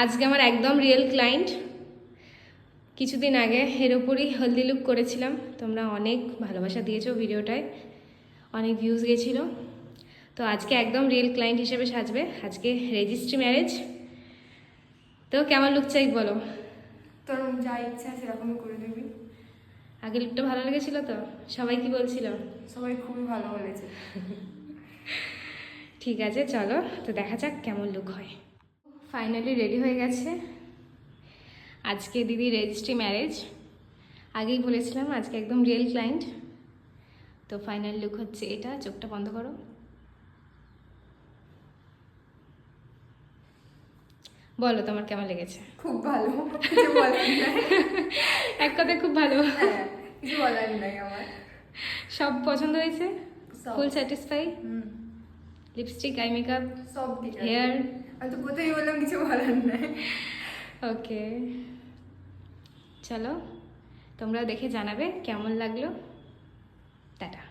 আজকে আমার একদম রিয়েল ক্লায়েন্ট। কিছুদিন আগে এর ওপরই হলদি লুক করেছিলাম, তোমরা অনেক ভালোবাসা দিয়েছো ভিডিওটায়, অনেক ভিউজ গেছিলো। তো আজকে একদম রিয়েল ক্লায়েন্ট হিসেবে সাজবে। আজকে রেজিস্ট্রি ম্যারেজ। তো কেমন লুক চাই বলো? তোর যা ইচ্ছা সেরকমই করে দিবি। আগে লুকটা ভালো লেগেছিল তো? সবাই কি বলছিল? সবাই খুবই ভালো বলেছে। ঠিক আছে, চলো তো দেখা যাক কেমন লুক হয়। ফাইনালি রেডি হয়ে গেছে। আজকে দিদি রেজিস্ট্রি ম্যারেজ, আগেই বলেছিলাম আজকে একদম রিয়েল ক্লায়েন্ট। তো ফাইনাল লুক হচ্ছে এটা। চোখটা বন্ধ করো। বলো তোমার কেমন লেগেছে? খুব ভালো, কিছু বলার নাই। এক কথায় খুব ভালো। হ্যাঁ, কিছু বলার নাই আমার। সব পছন্দ হয়েছে? সব। ফুল স্যাটিসফাই? হুম, লিপস্টিক, আই মেকআপ, সব ঠিক আছে। হেয়ার? আমি তো প্রথমেই বললাম কিছু বলার নাই। ওকে, চলো তোমরা দেখে জানাবে কেমন লাগলো। টাটা।